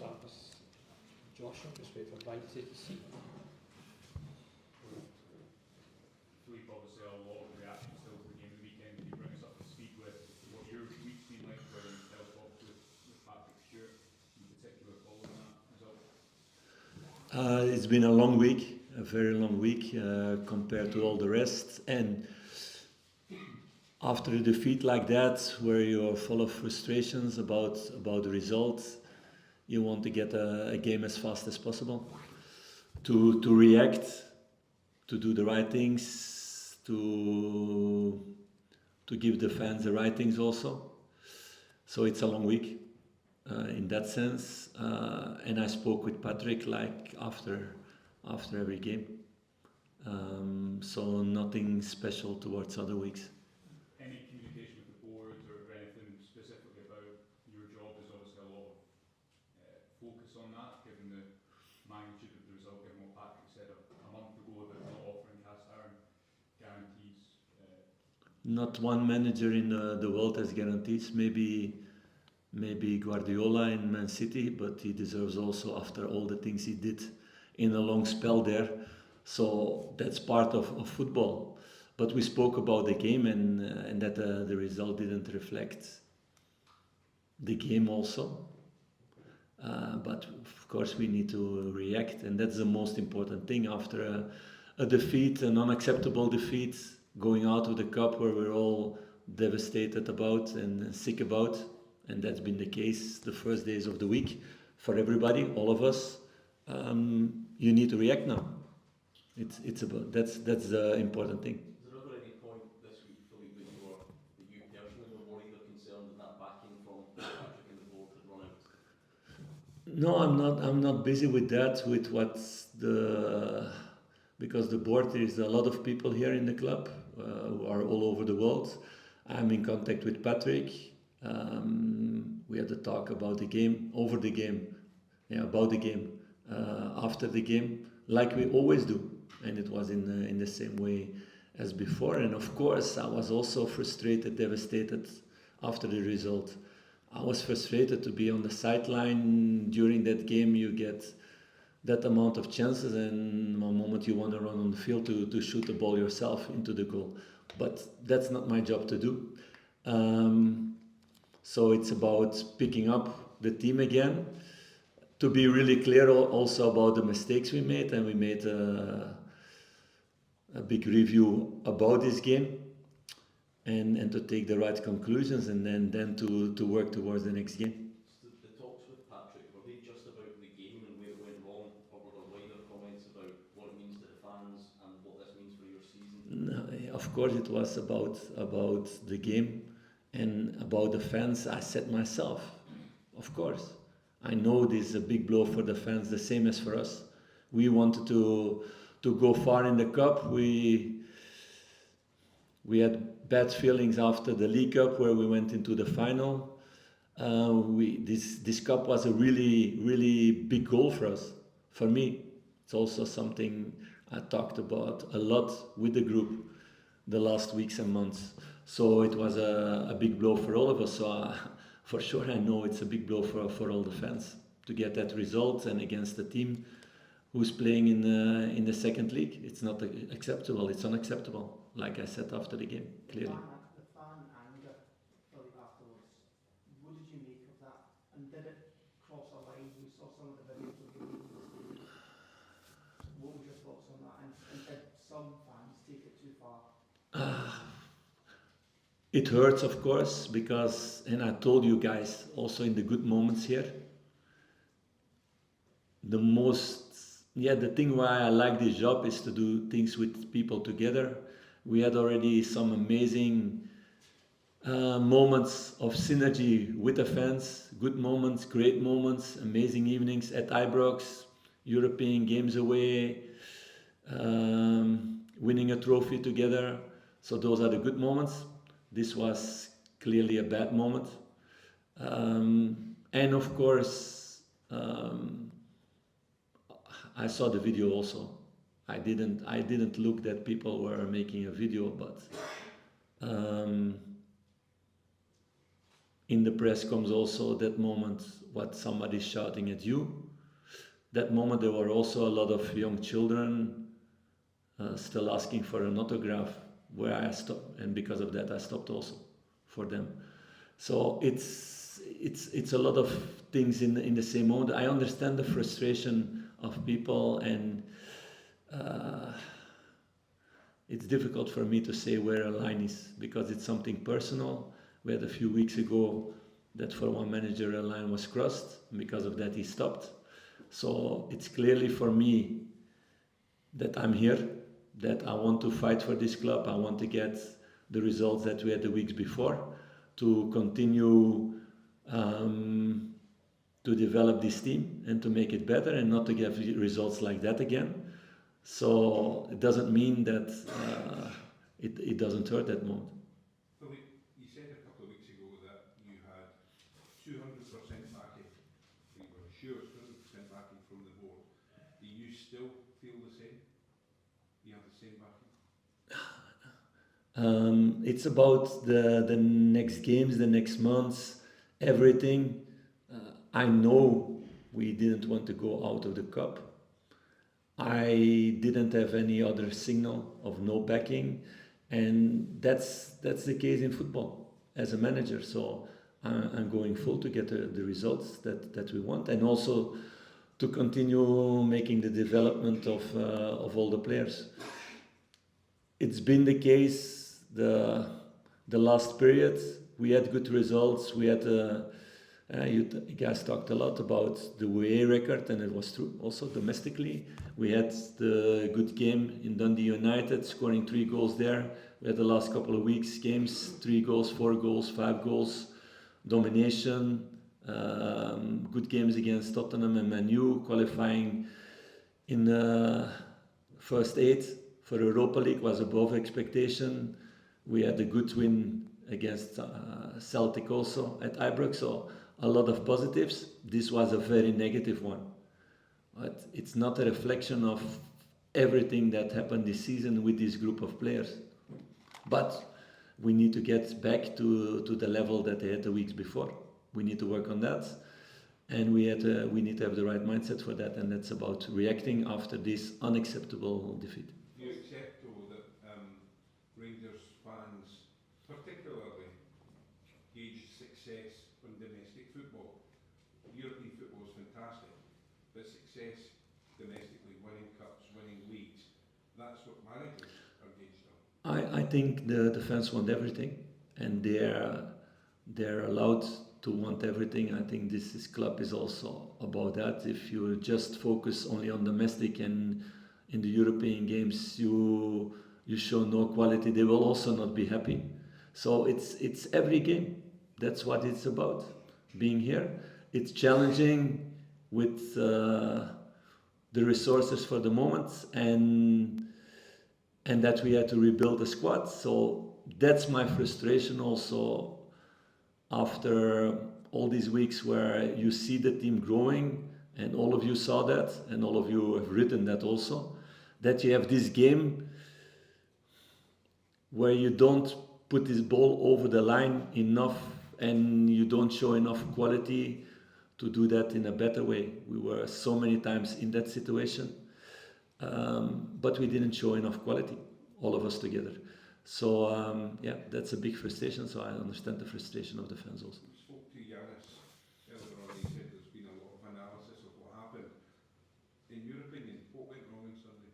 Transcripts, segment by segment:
start with Josh, and just wait for Brian to take his seat. Philippe, obviously a lot of reaction still to the game of the weekend. Can you bring us up to speed with what your week's been like, whether you've held talks with Patrick Stewart in particular following that result? It's been a long week, a very long week compared to all the rest. And after a defeat like that, where you're full of frustrations about the results, you want to get a game as fast as possible, to react, to do the right things, to give the fans the right things also. So it's a long week in that sense. And I spoke with Patrick like after every game. So nothing special towards other weeks. Any communication with the board or anything specifically about your job? There's obviously a lot of focus on that, given the magnitude of the result, given what Patrick said a month ago about not offering cast iron guarantees. Not one manager in the world has guarantees. Maybe Guardiola in Man City, but he deserves also after all the things he did in a long spell there. So that's part of football. But we spoke about the game and that the result didn't reflect the game also. But of course we need to react, and that's the most important thing after a defeat, an unacceptable defeat, going out of the cup where we're all devastated about and sick about. And that's been the case the first days of the week for everybody, all of us. You need to react now. It's about that's the important thing. Is there ever any point this week, Philippe, that you personally were worried or concerned that backing from Patrick and the board had run out? No, I'm not busy with that. With what's because the board is a lot of people here in the club who are all over the world. I'm in contact with Patrick. We had a talk about the game, about the game, after the game, like we always do. And it was in the same way as before. And of course, I was also frustrated, devastated after the result. I was frustrated to be on the sideline during that game. You get that amount of chances, and one moment you want to run on the field to shoot the ball yourself into the goal. But that's not my job to do. So it's about picking up the team again, to be really clear also about the mistakes we made, and we made a big review about this game, and to take the right conclusions, and then to work towards the next game. The talks with Patrick, were they just about the game and where it went wrong, or were there wider comments about what it means to the fans and what this means for your season? No, of course it was about the game and about the fans. I said myself, of course, I know this is a big blow for the fans, the same as for us. We wanted to go far in the cup. We had bad feelings after the League Cup where we went into the final. This cup was a really big goal for us. For me, it's also something I talked about a lot with the group the last weeks and months. So it was a big blow for all of us. So for sure I know it's a big blow for all the fans to get that result, and against the team who's playing in the second league. It's not acceptable. It's unacceptable. Like I said after the game, clearly. The fan anger, Philippe, afterwards. What did you make of that? And did it cross a line? We saw some of the videos of you making the statement. What was your thoughts on that? And did some fans take it too far? It hurts, of course, because, and I told you guys also in the good moments here, the thing why I like this job is to do things with people together. We had already some amazing moments of synergy with the fans, good moments, great moments, amazing evenings at Ibrox, European games away, winning a trophy together. So those are the good moments. This was clearly a bad moment. And of course, I saw the video also. I didn't look that people were making a video, but In the press comes also that moment what somebody's shouting at you. That moment there were also a lot of young children still asking for an autograph, where I stopped, and because of that I stopped also for them. So it's a lot of things in the same moment. I understand the frustration of people, and it's difficult for me to say where a line is because it's something personal. We had a few weeks ago that for one manager a line was crossed, and because of that he stopped. So it's clearly for me that I'm here, that I want to fight for this club. I want to get the results that we had the weeks before, to continue to develop this team and to make it better and not to get results like that again. So it doesn't mean that it doesn't hurt that moment. Philippe, you said a couple of weeks ago that you had 200% backing. You were sure 200% backing from the board. Do you still feel the same? You have the same backing? It's about the next games, the next months, everything. I know we didn't want to go out of the cup. I didn't have any other signal of no backing, and that's the case in football as a manager. So I'm going full to get the results that we want, and also to continue making the development of all the players. It's been the case the last period. We had good results. We had you guys talked a lot about the away record, and it was true. Also domestically, we had the good game in Dundee United, scoring 3 goals there. We had the last couple of weeks games, 3 goals, 4 goals, 5 goals, domination. Good games against Tottenham and Man U, qualifying in the first 8 for Europa League was above expectation. We had a good win against Celtic also at Ibrox, so a lot of positives. This was a very negative one. But it's not a reflection of everything that happened this season with this group of players. But we need to get back to the level that they had the weeks before. We need to work on that, and we need to have the right mindset for that, and that's about reacting after this unacceptable defeat. Do you accept, though, that Rangers fans particularly gauge success on domestic football? European football is fantastic, but success domestically, winning cups, winning leagues, that's what managers are gauged on. I think the fans want everything, and they're allowed to want everything. I think this club is also about that. If you just focus only on domestic and in the European games you show no quality, they will also not be happy. So it's every game. That's what it's about. Being here, it's challenging with the resources for the moment, and that we had to rebuild the squad. So that's my frustration also after all these weeks where you see the team growing, and all of you saw that, and all of you have written that also, that you have this game where you don't put this ball over the line enough, and you don't show enough quality to do that in a better way. We were so many times in that situation, but we didn't show enough quality, all of us together. So that's a big frustration, so I understand the frustration of the fans also. We spoke to Yanis earlier on. He said there's been a lot of analysis of what happened. In your opinion, what went wrong on Sunday?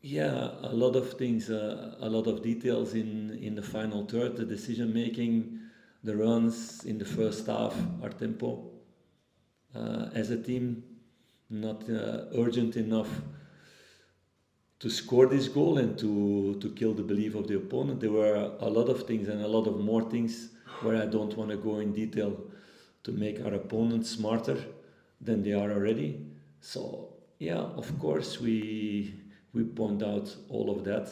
Yeah, a lot of things, a lot of details in the final third, the decision making, the runs in the first half, our tempo. As a team, not urgent enough to score this goal and to kill the belief of the opponent. There were a lot of things and a lot of more things where I don't want to go in detail to make our opponents smarter than they are already. So yeah, of course we point out all of that,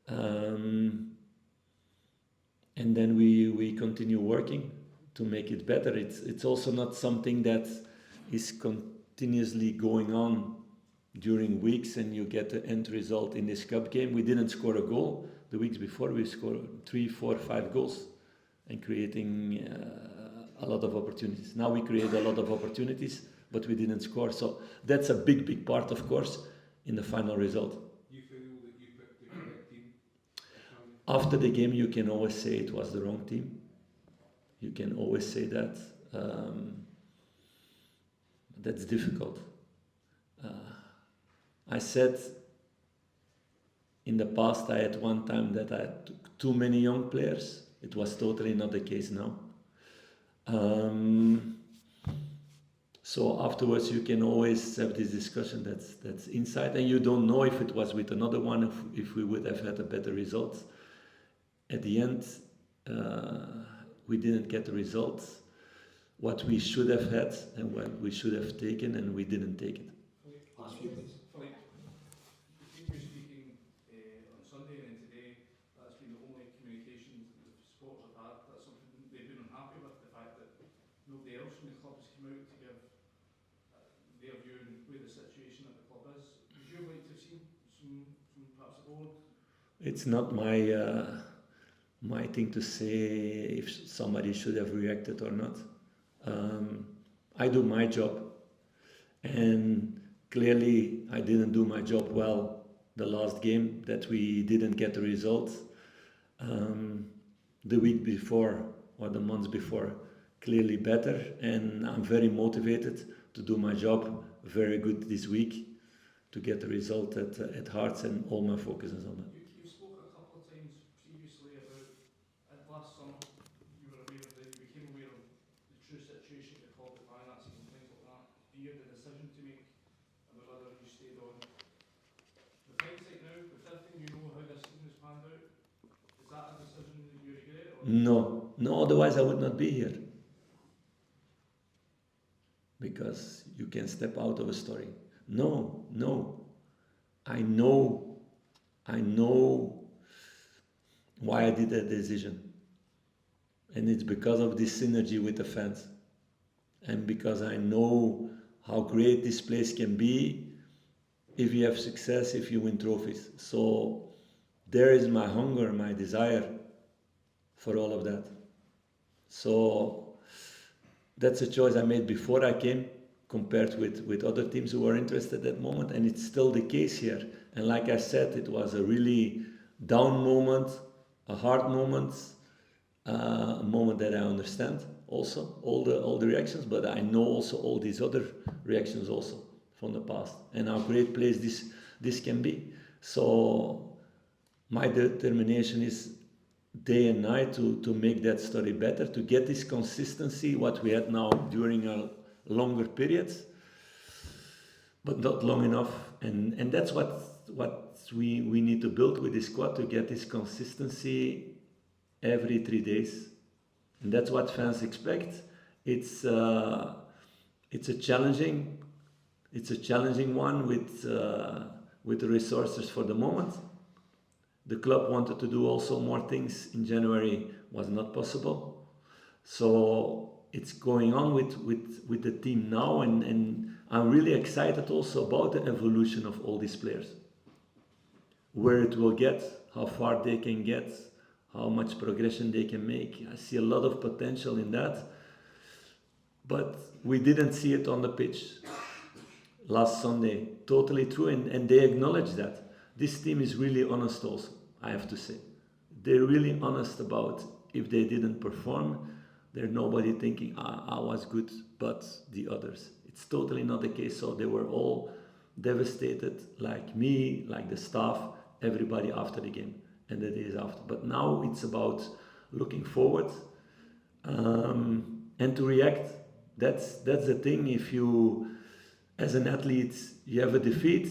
and then we continue working to make it better. It's also not something that is continuously going on during weeks and you get the end result in this cup game. We didn't score a goal. The weeks before we scored 3, 4, 5 goals and creating a lot of opportunities. Now we create a lot of opportunities, but we didn't score. So that's a big part, of course, in the final result. You feel that you picked the correct team? After the game, you can always say it was the wrong team. You can always say that. That's difficult. I said in the past, I had one time that I had too many young players. It was totally not the case now. So afterwards, you can always have this discussion that's inside, and you don't know if it was with another one, if we would have had a better result. At the end, we didn't get the results what we should have had and what we should have taken, and we didn't take it. Last few, please. Philippe, the team you're speaking on Sunday and then today, that's been the only communication that the supporters have had. That's something they've been unhappy with, the fact that nobody else from the club has come out to give their view on where the situation at the club is. Would you like to have seen some perhaps the board? It's not my thing to say if somebody should have reacted or not. I do my job, and clearly I didn't do my job well the last game, that we didn't get the result. The week before or the months before, clearly better, and I'm very motivated to do my job very good this week to get the result at Hearts, and all my focus is on that. You spoke a couple of times previously about, last summer, you became aware of the true situation of the club, the finances and things like that. You had a decision to make about whether you stayed on. With hindsight now, with everything you know how this season has panned out, is that a decision that you regret? Or? No, otherwise I would not be here. Because you can step out of a story. No. I know why I did that decision. And it's because of this synergy with the fans. And because I know how great this place can be if you have success, if you win trophies. So there is my hunger, my desire for all of that. So that's a choice I made before I came, compared with other teams who were interested at that moment, and it's still the case here. And like I said, it was a really down moment, a hard moment, a moment that I understand also, all the reactions, but I know also all these other reactions also from the past, and how great place this can be. So my determination is day and night to make that story better, to get this consistency, what we had now during a longer periods, but not long enough. And that's what we need to build with this squad, to get this consistency every 3 days. And that's what fans expect. It's a challenging one with the resources for the moment. The club wanted to do also more things in January, was not possible. So it's going on with the team now, and I'm really excited also about the evolution of all these players. Where it will get, how far they can get, how much progression they can make. I see a lot of potential in that. But we didn't see it on the pitch last Sunday. Totally true, and they acknowledge that. This team is really honest also, I have to say. They're really honest about if they didn't perform. There's nobody thinking, I was good, but the others. It's totally not the case. So they were all devastated, like me, like the staff, everybody after the game and the days after. But now it's about looking forward and to react. That's the thing. If you, as an athlete, you have a defeat,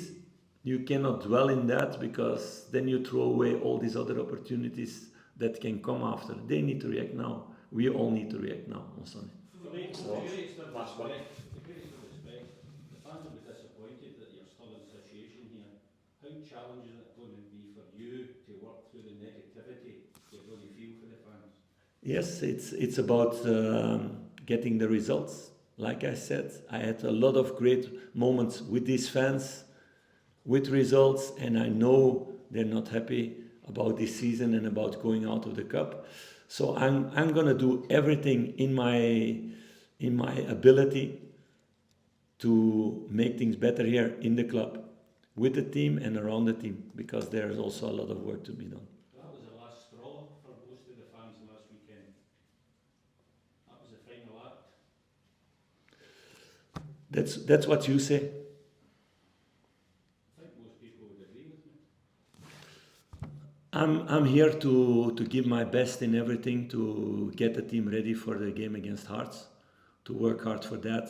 you cannot dwell in that, because then you throw away all these other opportunities that can come after. They need to react now. We all need to react now on Sunday. Last one. The greatest of respect, the fans will be disappointed that you're still in a situation here. How challenging is it going to be for you to work through the negativity you really feel for the fans? Yes, it's about getting the results. Like I said, I had a lot of great moments with these fans, with results, and I know they're not happy about this season and about going out of the cup. So I'm gonna do everything in my ability to make things better here in the club, with the team and around the team, because there's also a lot of work to be done. That was the last straw for most of the fans last weekend. That was the final act. That's what you say. I think most people would agree with me. I'm here to give my best in everything to get the team ready for the game against Hearts, to work hard for that,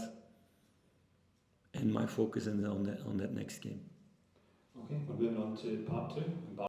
and my focus is on that next game. Okay, we're moving on to part two.